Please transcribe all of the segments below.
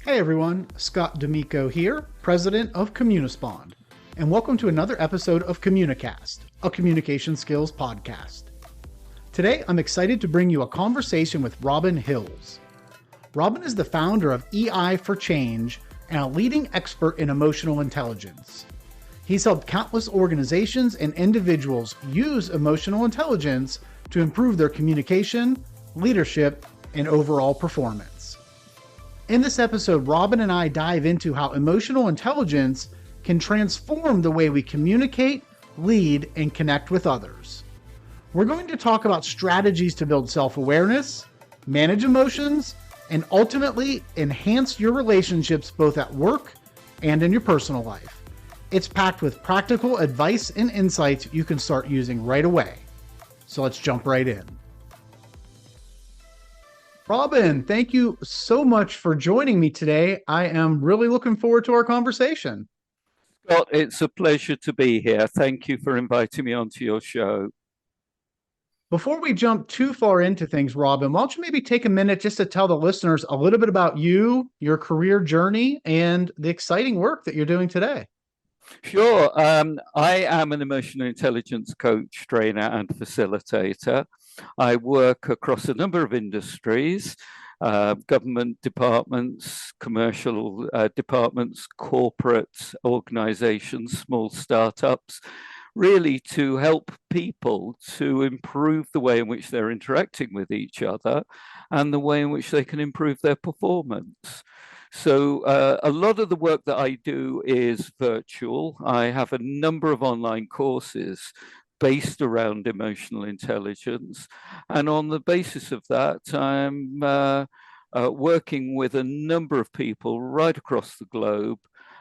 Hey everyone, Scott D'Amico here, president of Communispond, and welcome to another episode of Communicast, a communication skills podcast. Today, I'm excited to bring you a conversation with Robin Hills. Robin is the founder of EI for Change and a leading expert in emotional intelligence. He's helped countless organizations and individuals use emotional intelligence to improve their communication, leadership, and overall performance. In this episode, Robin and I dive into how emotional intelligence can transform the way we communicate, lead, and connect with others. We're going to talk about strategies to build self-awareness, manage emotions, and ultimately enhance your relationships both at work and in your personal life. It's packed with practical advice and insights you can start using right away. So let's jump right in. Robin, thank you so much for joining me today. I am really looking forward to our conversation. Scott, it's a pleasure to be here. Thank you for inviting me onto your show. Before we jump too far into things, Robin, why don't you maybe take a minute just to tell the listeners a little bit about you, your career journey, and the exciting work that you're doing today? Sure. I am an emotional intelligence coach, trainer, and facilitator. I work across a number of industries, government departments, commercial departments, corporate organizations, small startups, really to help people to improve the way in which they're interacting with each other and the way in which they can improve their performance. So a lot of the work that I do is virtual. I have a number of online courses based around emotional intelligence. And on the basis of that, I'm working with a number of people right across the globe.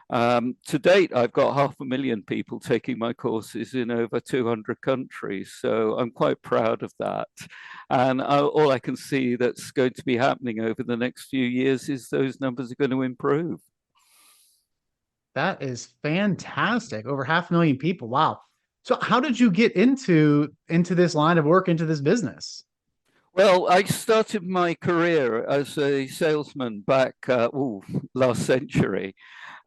To date, I've got 500,000 people taking my courses in over 200 countries. So I'm quite proud of that. And all I can see that's going to be happening over the next few years is those numbers are going to improve. That is fantastic. Over 500,000 people. Wow. So how did you get into this line of work, into this business? Well, I started my career as a salesman back last century.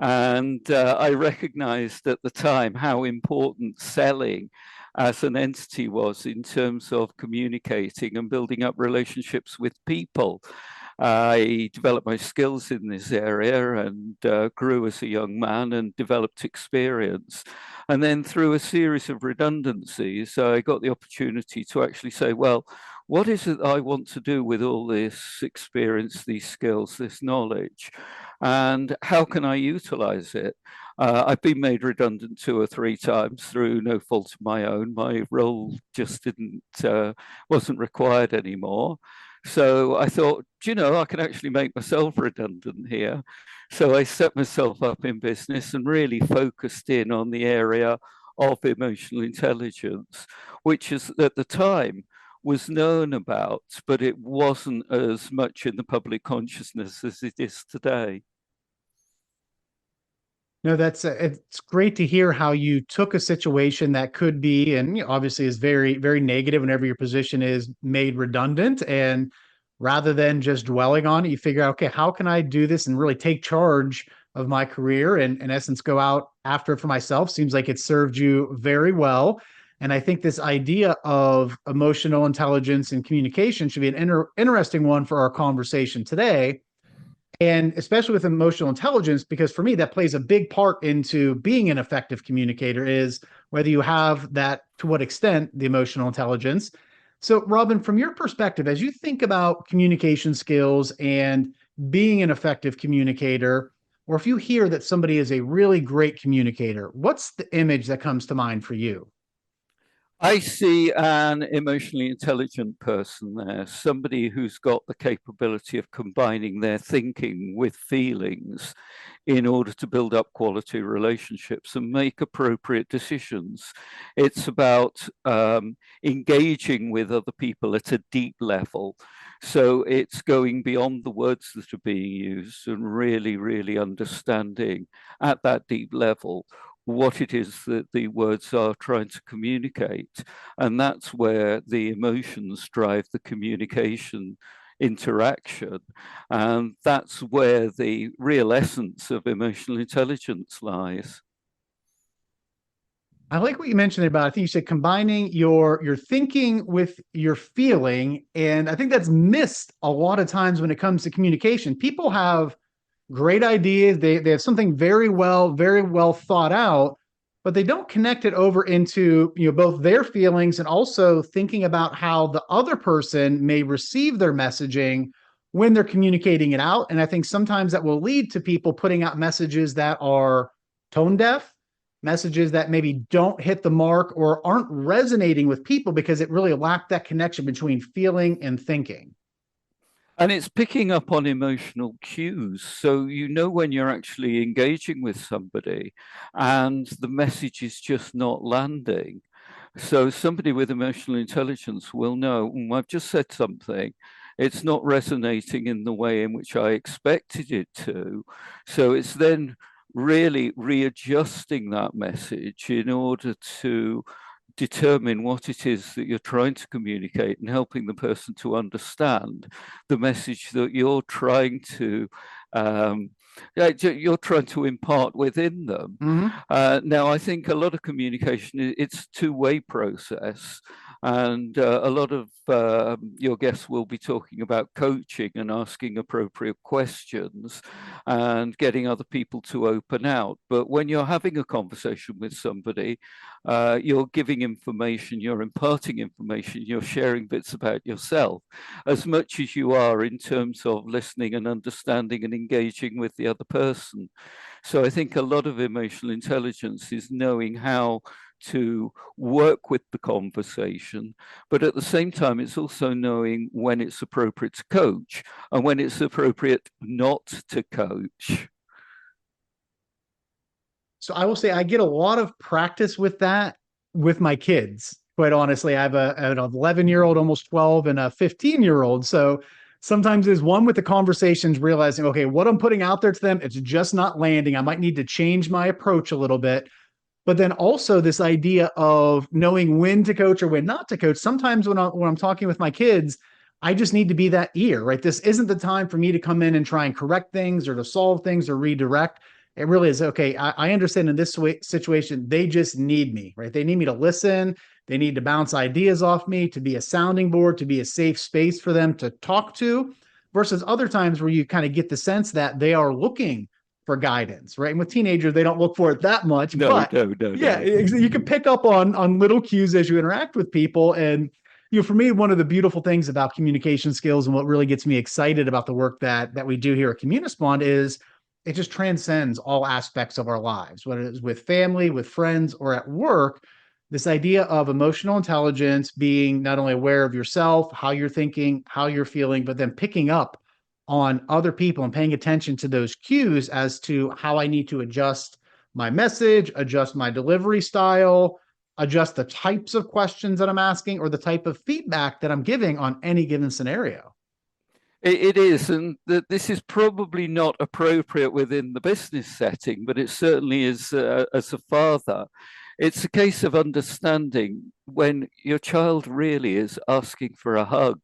And I recognized at the time how important selling as an entity was in terms of communicating and building up relationships with people. I developed my skills in this area and grew as a young man and developed experience. And then through a series of redundancies, I got the opportunity to actually say, well, what is it I want to do with all this experience, these skills, this knowledge? And how can I utilize it? I've been made redundant 2 or 3 times through no fault of my own. My role just wasn't required anymore. So I thought, I can actually make myself redundant here. So I set myself up in business and really focused in on the area of emotional intelligence, which is at the time was known about, but it wasn't as much in the public consciousness as it is today. No, it's great to hear how you took a situation that could be, and obviously is very, very negative whenever your position is made redundant. And rather than just dwelling on it, you figure out, okay, how can I do this and really take charge of my career and in essence go out after it for myself? Seems like it served you very well. And I think this idea of emotional intelligence and communication should be an interesting one for our conversation today, and especially with emotional intelligence, because for me that plays a big part into being an effective communicator, is whether you have that, to what extent, the emotional intelligence. So Robin, from your perspective, as you think about communication skills and being an effective communicator, or if you hear that somebody is a really great communicator, what's the image that comes to mind for you? I see an emotionally intelligent person there, somebody who's got the capability of combining their thinking with feelings in order to build up quality relationships and make appropriate decisions. It's about engaging with other people at a deep level. So it's going beyond the words that are being used and really, really understanding at that deep level what it is that the words are trying to communicate. And that's where the emotions drive the communication interaction. And that's where the real essence of emotional intelligence lies. I like what you mentioned about, I think you said combining your thinking with your feeling. And I think that's missed a lot of times when it comes to communication. People have great ideas. They have something very well thought out, but they don't connect it over into, both their feelings and also thinking about how the other person may receive their messaging when they're communicating it out. And I think sometimes that will lead to people putting out messages that are tone deaf, messages that maybe don't hit the mark or aren't resonating with people because it really lacked that connection between feeling and thinking. And it's picking up on emotional cues. So you know when you're actually engaging with somebody and the message is just not landing. So somebody with emotional intelligence will know, I've just said something. It's not resonating in the way in which I expected it to. So it's then really readjusting that message in order to determine what it is that you're trying to communicate and helping the person to understand the message that you're trying to impart within them. Now, I think a lot of communication, it's a two-way process. And a lot of your guests will be talking about coaching and asking appropriate questions and getting other people to open out. But when you're having a conversation with somebody, you're giving information, you're imparting information, you're sharing bits about yourself as much as you are in terms of listening and understanding and engaging with the other person. So I think a lot of emotional intelligence is knowing how to work with the conversation, but at the same time, it's also knowing when it's appropriate to coach and when it's appropriate not to coach. So I will say I get a lot of practice with that with my kids. Quite honestly, I have an 11-year-old, almost 12, and a 15-year-old. So sometimes there's one with the conversations realizing, okay, what I'm putting out there to them, it's just not landing. I might need to change my approach a little bit. But then also this idea of knowing when to coach or when not to coach. Sometimes when I'm talking with my kids, I just need to be that ear, right? This isn't the time for me to come in and try and correct things or to solve things or redirect. It really is, okay, I understand in this situation, they just need me, right? They need me to listen. They need to bounce ideas off me, to be a sounding board, to be a safe space for them to talk to, versus other times where you kind of get the sense that they are looking for guidance, right? And with teenagers, they don't look for it that much, but yeah, you can pick up on little cues as you interact with people. And for me, one of the beautiful things about communication skills and what really gets me excited about the work that we do here at Communispond is it just transcends all aspects of our lives, whether it's with family, with friends, or at work. This idea of emotional intelligence, being not only aware of yourself, how you're thinking, how you're feeling, but then picking up on other people and paying attention to those cues as to how I need to adjust my message, adjust my delivery style, adjust the types of questions that I'm asking or the type of feedback that I'm giving on any given scenario. It is, and this is probably not appropriate within the business setting, but it certainly is as a father. It's a case of understanding when your child really is asking for a hug.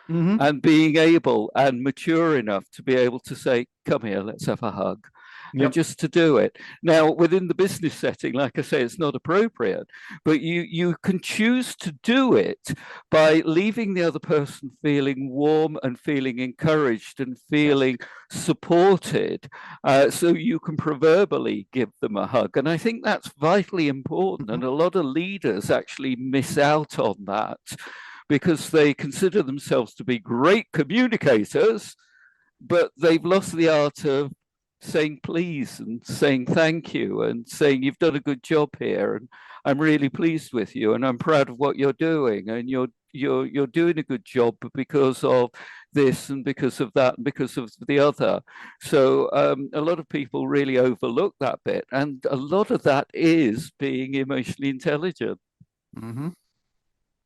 And being able and mature enough to be able to say, come here, let's have a hug. And just to do it. Now, within the business setting, like I say, it's not appropriate, but you can choose to do it by leaving the other person feeling warm and feeling encouraged and feeling supported. So you can proverbially give them a hug. And I think that's vitally important. And a lot of leaders actually miss out on that, because they consider themselves to be great communicators, but they've lost the art of saying please and saying thank you and saying you've done a good job here and I'm really pleased with you and I'm proud of what you're doing and you're doing a good job because of this and because of that and because of the other. So a lot of people really overlook that bit, and a lot of that is being emotionally intelligent.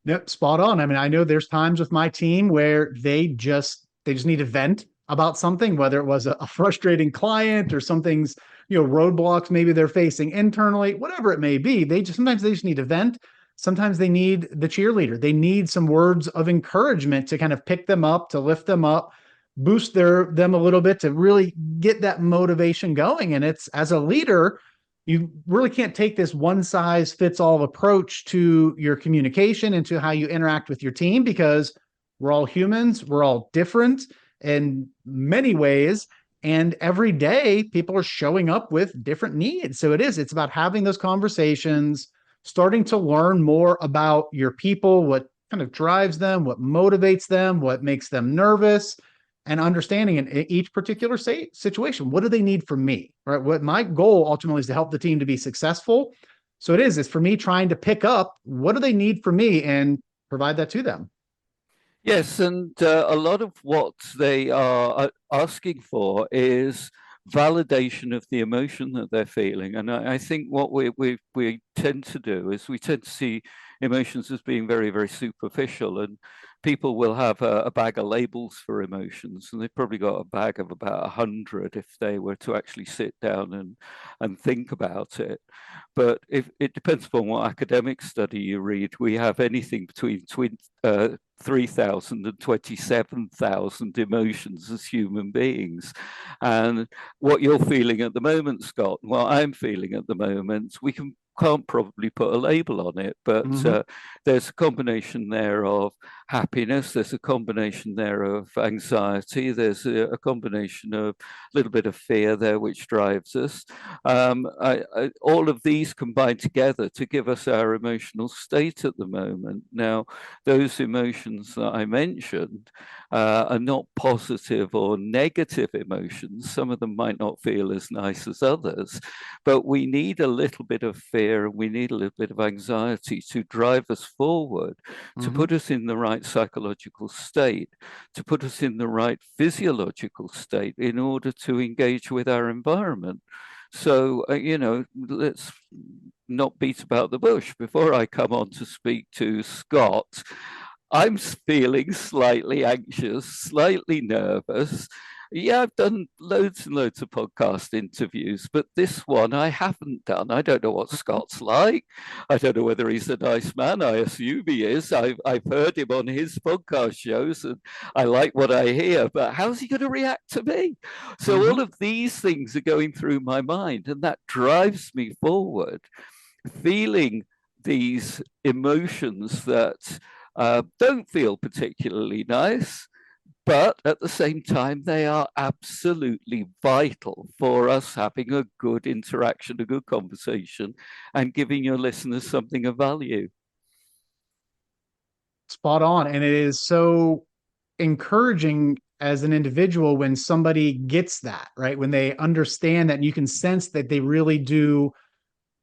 Yep, spot on. I mean, I know there's times with my team where they just need to vent about something, whether it was a frustrating client or something's, roadblocks maybe they're facing internally, whatever it may be. Sometimes they just need to vent. sometimes they need the cheerleader. They need some words of encouragement to kind of pick them up, to lift them up, boost them a little bit, to really get that motivation going. And it's, as a leader, you really can't take this one size fits all approach to your communication and to how you interact with your team, because we're all humans, we're all different in many ways. And every day people are showing up with different needs. So it's about having those conversations, starting to learn more about your people, what kind of drives them, what motivates them, what makes them nervous, and understanding in each particular situation, what do they need from me, right? What my goal ultimately is to help the team to be successful. So it's for me trying to pick up what do they need from me and provide that to them. Yes, and a lot of what they are asking for is validation of the emotion that they're feeling. And I think what we tend to do is we tend to see emotions as being very, very superficial. And people will have a bag of labels for emotions, and they've probably got a bag of about 100 if they were to actually sit down and think about it. But if it depends upon what academic study you read, we have anything between 3,000 and 27,000 emotions as human beings. And what you're feeling at the moment, Scott, what I'm feeling at the moment, we can't probably put a label on it, but there's a combination there of happiness, there's a combination there of anxiety, there's a combination of a little bit of fear there which drives us. All of these combine together to give us our emotional state at the moment. Now, those emotions that I mentioned are not positive or negative emotions. Some of them might not feel as nice as others, but we need a little bit of fear and we need a little bit of anxiety to drive us forward, to put us in the right psychological state, to put us in the right physiological state in order to engage with our environment. So, let's not beat about the bush. Before I come on to speak to Scott, I'm feeling slightly anxious, slightly nervous. Yeah, I've done loads and loads of podcast interviews, but this one I haven't done. I don't know what Scott's like. I don't know whether he's a nice man. I assume he is. I've heard him on his podcast shows and I like what I hear, but how's he going to react to me? So all of these things are going through my mind, and that drives me forward, feeling these emotions that don't feel particularly nice, but at the same time, they are absolutely vital for us having a good interaction, a good conversation, and giving your listeners something of value. Spot on. And it is so encouraging as an individual when somebody gets that, right? When they understand that, and you can sense that they really do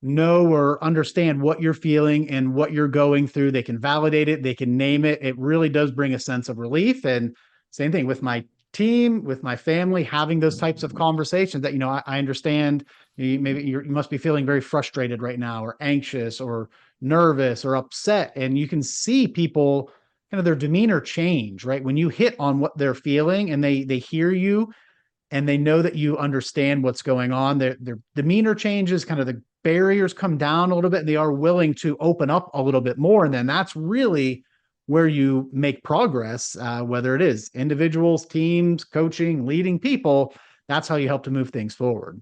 know or understand what you're feeling and what you're going through. They can validate it, they can name it. It really does bring a sense of relief. And same thing with my team, with my family, having those types of conversations that, I understand maybe you must be feeling very frustrated right now, or anxious, or nervous, or upset. And you can see people kind of their demeanor change, right? When you hit on what they're feeling and they hear you and they know that you understand what's going on, their demeanor changes, kind of the barriers come down a little bit, and they are willing to open up a little bit more. And then that's really where you make progress, whether it is individuals, teams, coaching, leading people. That's how you help to move things forward.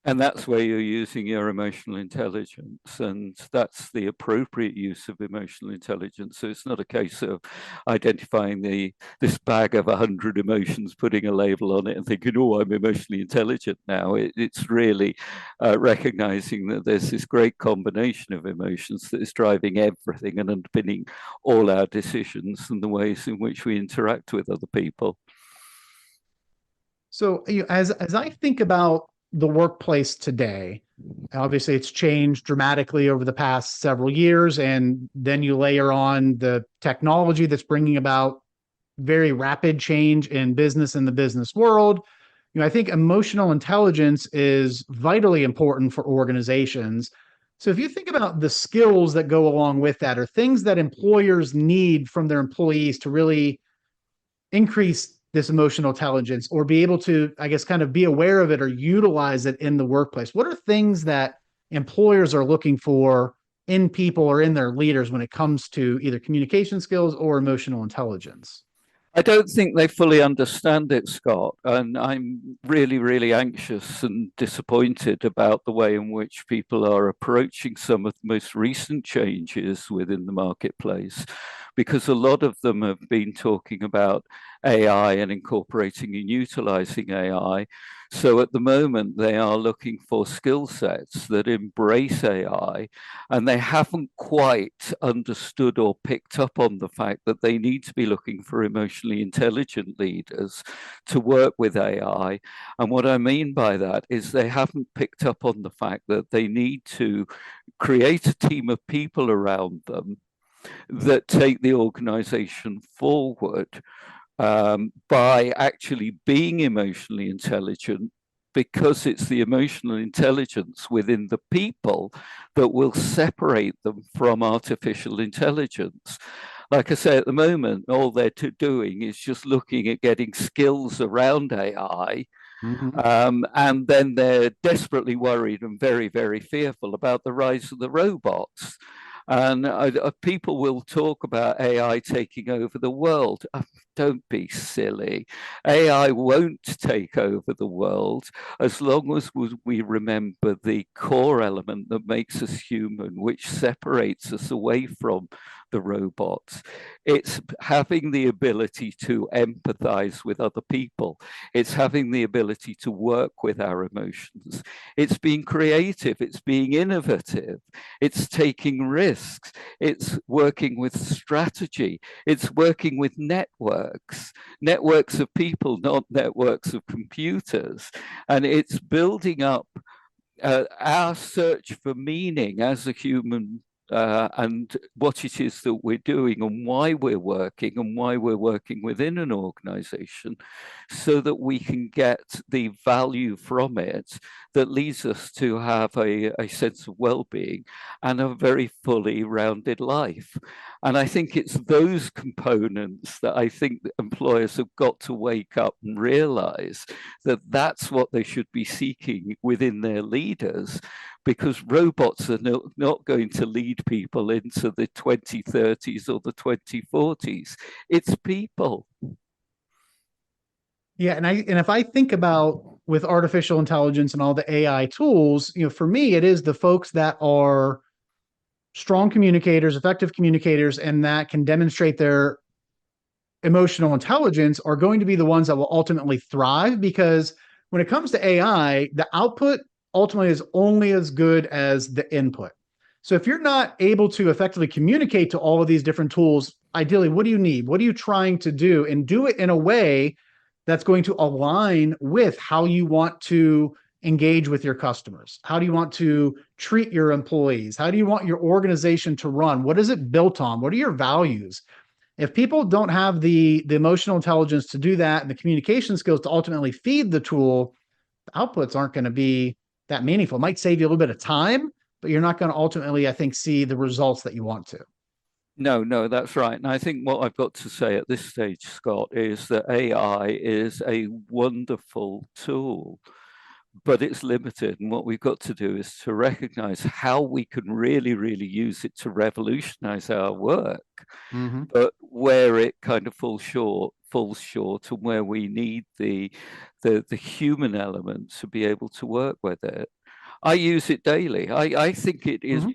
And that's where you're using your emotional intelligence, and that's the appropriate use of emotional intelligence. So it's not a case of identifying this bag of 100 emotions, putting a label on it and thinking, oh, I'm emotionally intelligent now. It's really recognizing that there's this great combination of emotions that is driving everything and underpinning all our decisions and the ways in which we interact with other people. So as I think about the workplace today, obviously it's changed dramatically over the past several years, and then you layer on the technology that's bringing about very rapid change in business, in the business world. I think emotional intelligence is vitally important for organizations. So if you think about the skills that go along with that, or things that employers need from their employees to really increase this emotional intelligence, or be able to, I guess, kind of be aware of it or utilize it in the workplace, what are things that employers are looking for in people or in their leaders when it comes to either communication skills or emotional intelligence? I don't think they fully understand it, Scott, and I'm really, really anxious and disappointed about the way in which people are approaching some of the most recent changes within the marketplace, because a lot of them have been talking about AI and incorporating and utilizing AI. So at the moment, they are looking for skill sets that embrace AI, and they haven't quite understood or picked up on the fact that they need to be looking for emotionally intelligent leaders to work with AI. And what I mean by that is they haven't picked up on the fact that they need to create a team of people around them that take the organization forward by actually being emotionally intelligent, because it's the emotional intelligence within the people that will separate them from artificial intelligence. Like I say, at the moment, all they're doing is just looking at getting skills around AI. Mm-hmm. And then they're desperately worried and very, very fearful about the rise of the robots. And people will talk about AI taking over the world. Don't be silly. AI won't take over the world as long as we remember the core element that makes us human, which separates us away from the robots. It's having the ability to empathize with other people. It's having the ability to work with our emotions. It's being creative. It's being innovative. It's taking risks. It's working with strategy. It's working with networks of people, not networks of computers. And it's building up our search for meaning as a human, and what it is that we're doing and why we're working within an organization, so that we can get the value from it that leads us to have a sense of well-being and a very fully rounded life. And I think it's those components that I think that employers have got to wake up and realize that that's what they should be seeking within their leaders, because robots are not going to lead people into the 2030s or the 2040s. It's people. Yeah, and if I think about with artificial intelligence and all the AI tools, for me it is the folks that are strong communicators, effective communicators, and that can demonstrate their emotional intelligence are going to be the ones that will ultimately thrive, because when it comes to AI, the output ultimately is only as good as the input. So if you're not able to effectively communicate to all of these different tools, ideally, what do you need? What are you trying to do? And do it in a way that's going to align with how you want to engage with your customers. How do you want to treat your employees? How do you want your organization to run? What is it built on? What are your values? If people don't have the emotional intelligence to do that and the communication skills to ultimately feed the tool, the outputs aren't going to be that meaningful. It might save you a little bit of time, but you're not going to ultimately, I think, see the results that you want to. No, no, that's right. And I think what I've got to say at this stage, Scott, is that AI is a wonderful tool, but it's limited. And what we've got to do is to recognize how we can really, really use it to revolutionize our work, Mm-hmm. but where it kind of falls short, and where we need the human element to be able to work with it. I use it daily. I think it is Mm-hmm.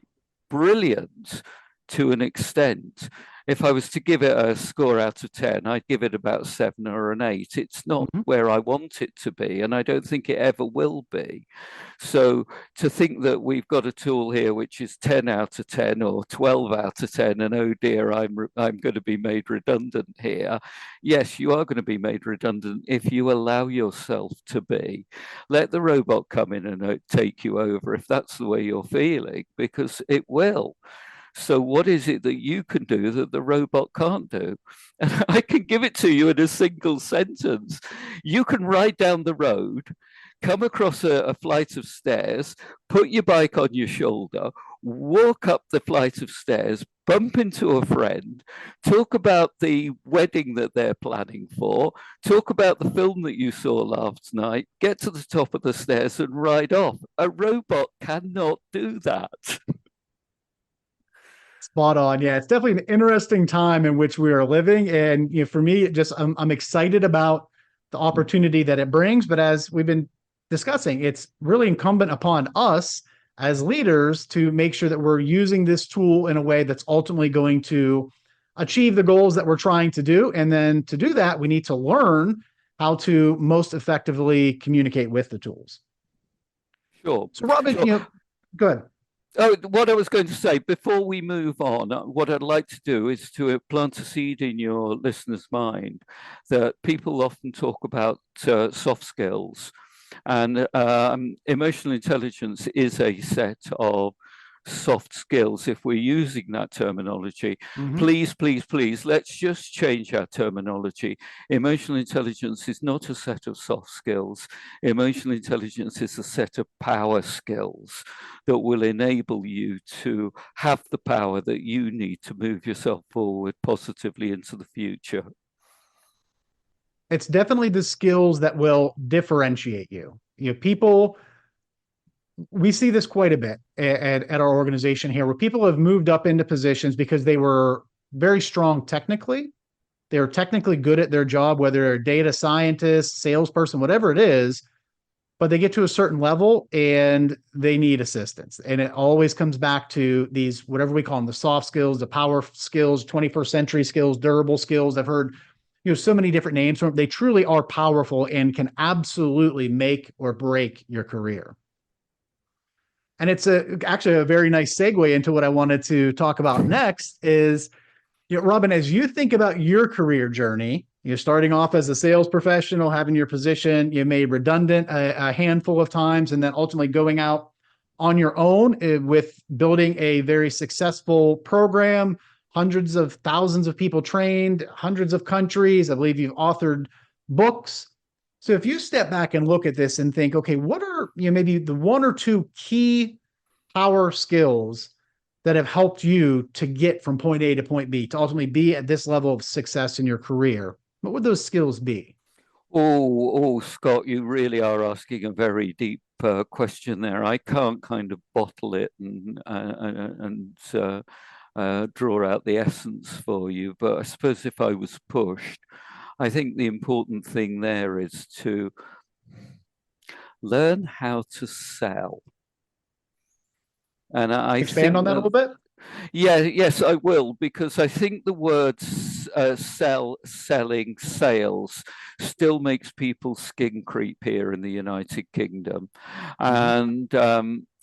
brilliant to an extent. If I was to give it a score out of 10, I'd give it about 7 or an 8. It's not Mm-hmm. where I want it to be, and I don't think it ever will be. So to think that we've got a tool here which is 10 out of 10 or 12 out of 10, and oh dear, I'm going to be made redundant here. Yes, you are going to be made redundant if you allow yourself to be. Let the robot come in and take you over if that's the way you're feeling, because it will. So what is it that you can do that the robot can't do? And I can give it to you in a single sentence. You can ride down the road, come across a flight of stairs, put your bike on your shoulder, walk up the flight of stairs, bump into a friend, talk about the wedding that they're planning for, talk about the film that you saw last night, get to the top of the stairs and ride off. A robot cannot do that. Spot on. Yeah, it's definitely an interesting time in which we are living. And for me, I'm excited about the opportunity that it brings. But as we've been discussing, it's really incumbent upon us as leaders to make sure that we're using this tool in a way that's ultimately going to achieve the goals that we're trying to do. And then to do that, we need to learn how to most effectively communicate with the tools. Sure. So, Robin, Sure. good. Oh, what I was going to say before we move on, what I'd like to do is to plant a seed in your listener's mind that people often talk about soft skills, and emotional intelligence is a set of soft skills. If we're using that terminology, please, please, please, let's just change our terminology. Emotional intelligence is not a set of soft skills. Emotional intelligence is a set of power skills that will enable you to have the power that you need to move yourself forward positively into the future. It's definitely the skills that will differentiate you. People, we see this quite a bit at our organization here, where people have moved up into positions because they were very strong technically. They were technically good at their job, whether they're a data scientist, salesperson, whatever it is, but they get to a certain level and they need assistance. And it always comes back to these, whatever we call them, the soft skills, the power skills, 21st century skills, durable skills. I've heard so many different names for them. They truly are powerful and can absolutely make or break your career. And it's actually a very nice segue into what I wanted to talk about next is, Robin, as you think about your career journey, you're starting off as a sales professional, having your position you made redundant a handful of times, and then ultimately going out on your own with building a very successful program, hundreds of thousands of people trained, hundreds of countries. I believe you've authored books. So if you step back and look at this and think, okay, what are maybe the one or two key power skills that have helped you to get from point A to point B to ultimately be at this level of success in your career? What would those skills be? Oh, Scott, you really are asking a very deep question there. I can't kind of bottle it and draw out the essence for you, but I suppose if I was pushed, I think the important thing there is to learn how to sell. And I expand on that a little bit. Yeah, yes, I will, because I think the words selling, sales still makes people's skin creep here in the United Kingdom. And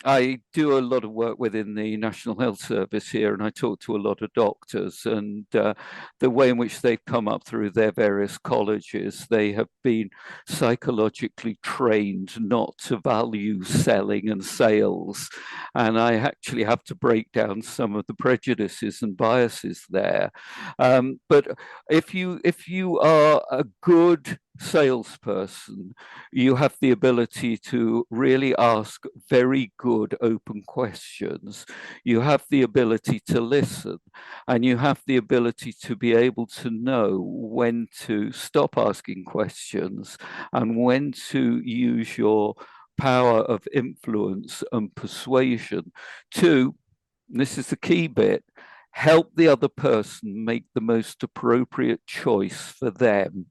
I do a lot of work within the National Health Service here, and I talk to a lot of doctors, and the way in which they've come up through their various colleges, they have been psychologically trained not to value selling and sales. And I actually have to break down some of the prejudices and biases there. But if you are a good salesperson, you have the ability to really ask very good open questions. You have the ability to listen, and you have the ability to be able to know when to stop asking questions and when to use your power of influence and persuasion to, this is the key bit, help the other person make the most appropriate choice for them.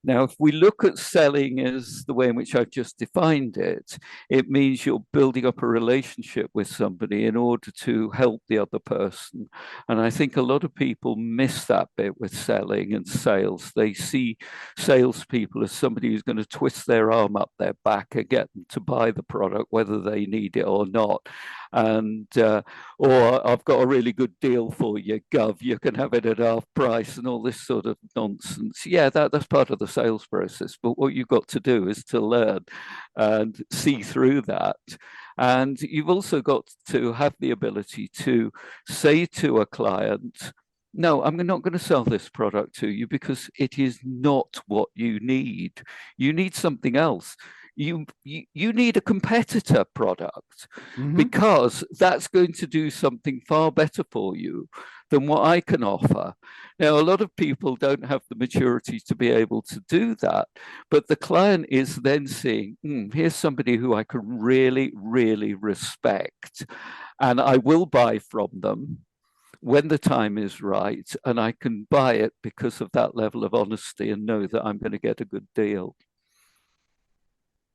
Now, if we look at selling as the way in which I've just defined it, it means you're building up a relationship with somebody in order to help the other person. And I think a lot of people miss that bit with selling and sales. They see salespeople as somebody who's going to twist their arm up their back and get them to buy the product, whether they need it or not. And or I've got a really good deal for you, Gov, you can have it at half price, and all this sort of nonsense. Yeah, that's part of the sales process, but what you've got to do is to learn and see through that. And you've also got to have the ability to say to a client, no, I'm not going to sell this product to you because it is not what you need. You need something else. You need a competitor product because that's going to do something far better for you than what I can offer. Now, a lot of people don't have the maturity to be able to do that, but the client is then seeing, here's somebody who I can really, really respect. and I will buy from them when the time is right, and I can buy it because of that level of honesty and know that I'm going to get a good deal.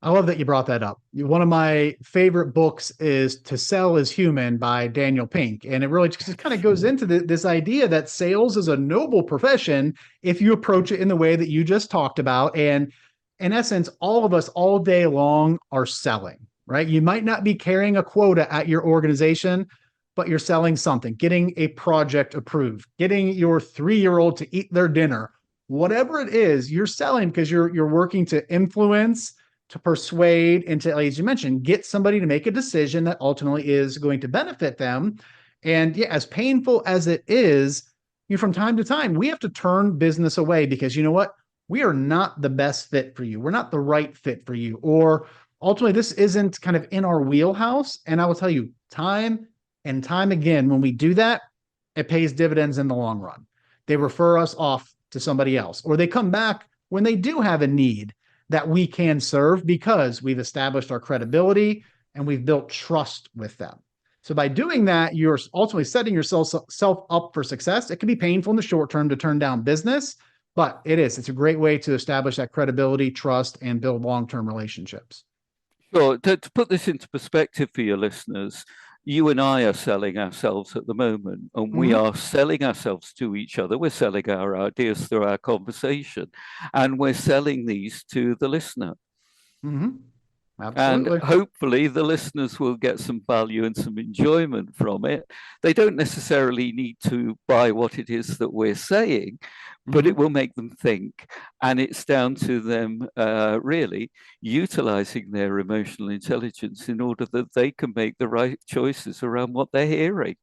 I love that you brought that up. One of my favorite books is To Sell is Human by Daniel Pink. And it really just kind of goes into this idea that sales is a noble profession if you approach it in the way that you just talked about. And in essence, all of us all day long are selling, right? You might not be carrying a quota at your organization, but you're selling something, getting a project approved, getting your 3-year-old to eat their dinner, whatever it is, you're selling because you're working to influence, to persuade, and to, as you mentioned, get somebody to make a decision that ultimately is going to benefit them. And yeah, as painful as it is, from time to time, we have to turn business away because you know what? We are not the best fit for you. We're not the right fit for you. Or ultimately, this isn't kind of in our wheelhouse. And I will tell you, time and time again, when we do that, it pays dividends in the long run. They refer us off to somebody else, or they come back when they do have a need that we can serve because we've established our credibility and we've built trust with them. So by doing that, you're ultimately setting yourself up for success. It can be painful in the short term to turn down business, but it's a great way to establish that credibility, trust, and build long-term relationships. Sure. To put this into perspective for your listeners, you and I are selling ourselves at the moment, and we are selling ourselves to each other. We're selling our ideas through our conversation, and we're selling these to the listener. Absolutely. And hopefully the listeners will get some value and some enjoyment from it. They don't necessarily need to buy what it is that we're saying, but it will make them think. And it's down to them really utilizing their emotional intelligence in order that they can make the right choices around what they're hearing.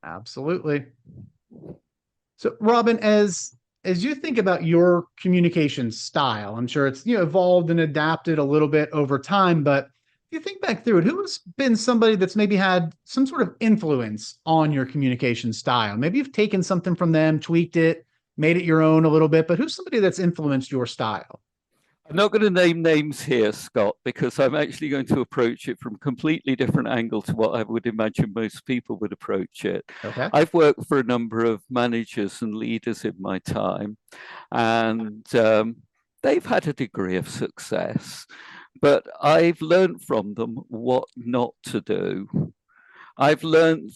Absolutely. So, Robin, as you think about your communication style, I'm sure it's evolved and adapted a little bit over time, but if you think back through it, who has been somebody that's maybe had some sort of influence on your communication style? Maybe you've taken something from them, tweaked it, made it your own a little bit, but who's somebody that's influenced your style? I'm not going to name names here, Scott, because I'm actually going to approach it from a completely different angle to what I would imagine most people would approach it. Okay. I've worked for a number of managers and leaders in my time, and they've had a degree of success, but I've learned from them what not to do. I've learned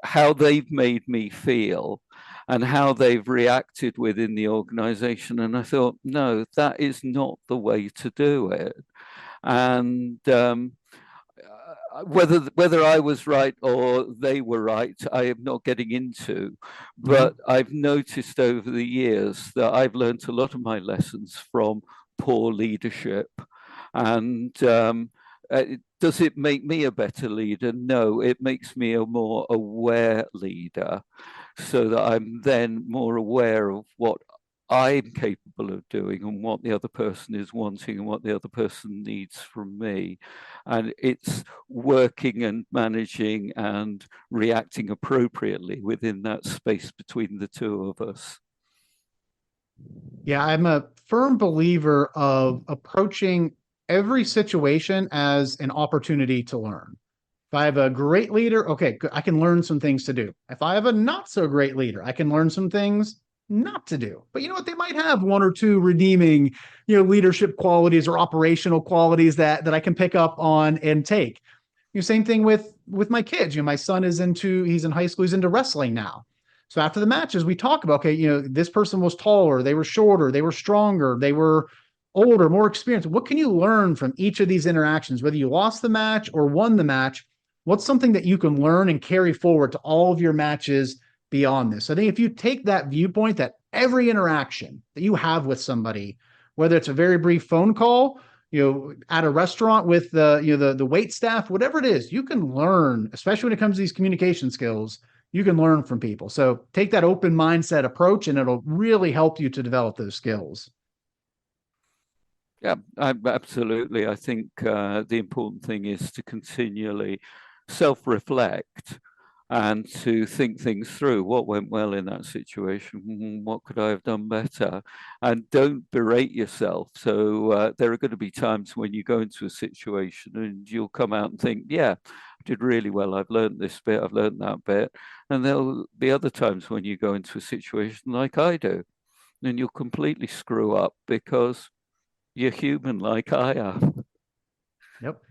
how they've made me feel and how they've reacted within the organization. And I thought, no, that is not the way to do it. And whether I was right or they were right, I am not getting into. But I've noticed over the years that I've learned a lot of my lessons from poor leadership. And does it make me a better leader? No, it makes me a more aware leader, so that I'm then more aware of what I'm capable of doing and what the other person is wanting and what the other person needs from me. And it's working and managing and reacting appropriately within that space between the two of us. Yeah, I'm a firm believer of approaching every situation as an opportunity to learn. If I have a great leader, okay, I can learn some things to do. If I have a not so great leader, I can learn some things not to do. But you know what? They might have one or two redeeming, leadership qualities or operational qualities that I can pick up on and take. Same thing with my kids. My son he's in high school, he's into wrestling now. So after the matches, we talk about, okay, this person was taller, they were shorter, they were stronger, they were older, more experienced. What can you learn from each of these interactions, whether you lost the match or won the match? What's something that you can learn and carry forward to all of your matches beyond this? So I think if you take that viewpoint that every interaction that you have with somebody, whether it's a very brief phone call, at a restaurant with the wait staff, whatever it is, you can learn, especially when it comes to these communication skills, you can learn from people. So take that open mindset approach and it'll really help you to develop those skills. Yeah, absolutely. I think the important thing is to continually self-reflect and to think things through. What went well in that situation? What could I have done better? And don't berate yourself. So there are going to be times when you go into a situation and you'll come out and think, yeah, I did really well. I've learned this bit, I've learned that bit. And there'll be other times when you go into a situation like I do, and you'll completely screw up because you're human like I am. Yep.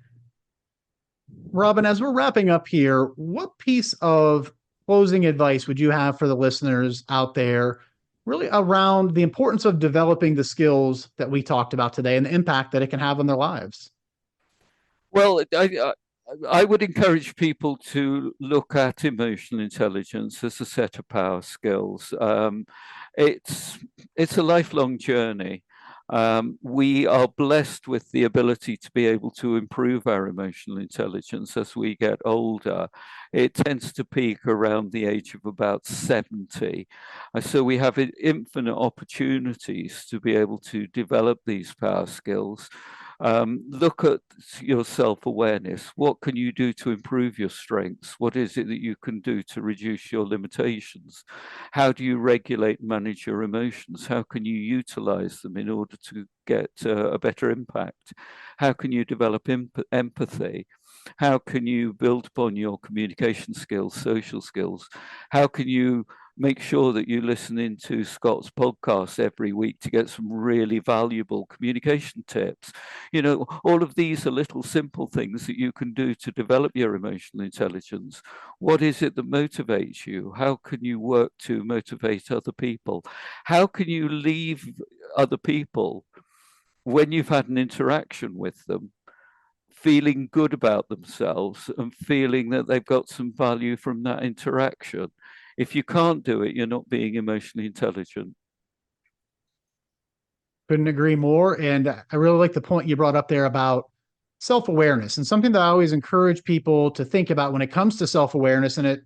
Robin, as we're wrapping up here, what piece of closing advice would you have for the listeners out there, really around the importance of developing the skills that we talked about today and the impact that it can have on their lives? Well, I would encourage people to look at emotional intelligence as a set of power skills. It's a lifelong journey. We are blessed with the ability to be able to improve our emotional intelligence as we get older. It tends to peak around the age of about 70. So we have infinite opportunities to be able to develop these power skills. Look at your self-awareness. What can you do to improve your strengths? What is it that you can do to reduce your limitations? How do you regulate and manage your emotions? How can you utilize them in order to get a better impact? How can you develop empathy? How can you build upon your communication skills, social skills? How can you make sure that you listen into Scott's podcast every week to get some really valuable communication tips? You know, all of these are little simple things that you can do to develop your emotional intelligence. What is it that motivates you? How can you work to motivate other people? How can you leave other people when you've had an interaction with them feeling good about themselves and feeling that they've got some value from that interaction? If you can't do it, you're not being emotionally intelligent. Couldn't agree more. And I really like the point you brought up there about self-awareness, and something that I always encourage people to think about when it comes to self-awareness. And it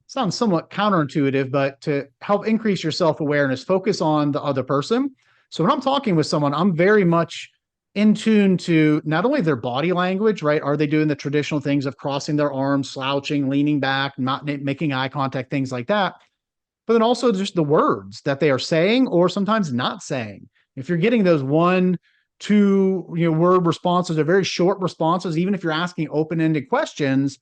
sounds somewhat counterintuitive, but to help increase your self-awareness, focus on the other person. So when I'm talking with someone, I'm very much in tune to not only their body language, right? Are they doing the traditional things of crossing their arms, slouching, leaning back, not making eye contact, things like that, but then also just the words that they are saying or sometimes not saying. If you're getting those 1, 2, word responses, they're very short responses, even if you're asking open-ended questions,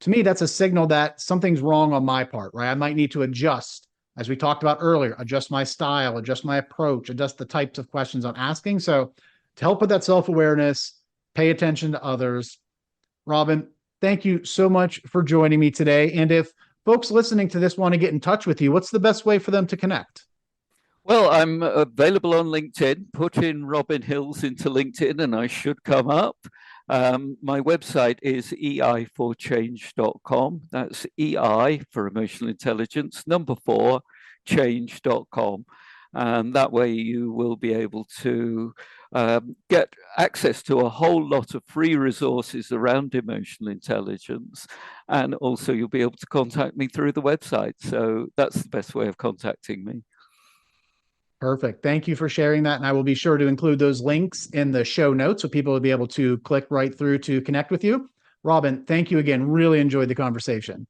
to me, that's a signal that something's wrong on my part, right? I might need to adjust, as we talked about earlier, adjust my style, adjust my approach, adjust the types of questions I'm asking. So to help with that self-awareness, pay attention to others. Robin, thank you so much for joining me today. And if folks listening to this want to get in touch with you, what's the best way for them to connect? Well, I'm available on LinkedIn. Put in Robin Hills into LinkedIn and I should come up. My website is ei4change.com. That's EI for emotional intelligence, 4, change.com. And that way you will be able to get access to a whole lot of free resources around emotional intelligence. And also you'll be able to contact me through the website. So that's the best way of contacting me. Perfect. Thank you for sharing that. And I will be sure to include those links in the show notes so people will be able to click right through to connect with you. Robin, thank you again. Really enjoyed the conversation.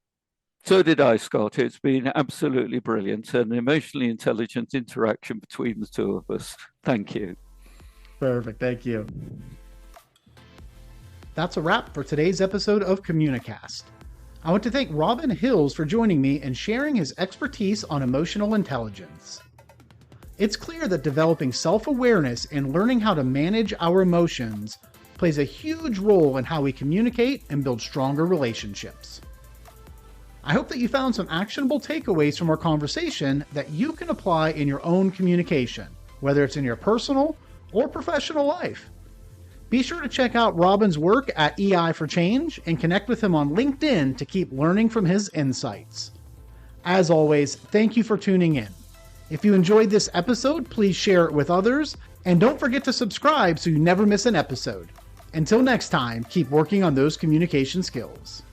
So did I, Scott. It's been absolutely brilliant, an emotionally intelligent interaction between the two of us. Thank you. Perfect. Thank you. That's a wrap for today's episode of Communicast. I want to thank Robin Hills for joining me and sharing his expertise on emotional intelligence. It's clear that developing self-awareness and learning how to manage our emotions plays a huge role in how we communicate and build stronger relationships. I hope that you found some actionable takeaways from our conversation that you can apply in your own communication, whether it's in your personal or professional life. Be sure to check out Robin's work at EI for Change and connect with him on LinkedIn to keep learning from his insights. As always, thank you for tuning in. If you enjoyed this episode, please share it with others, and don't forget to subscribe so you never miss an episode. Until next time, keep working on those communication skills.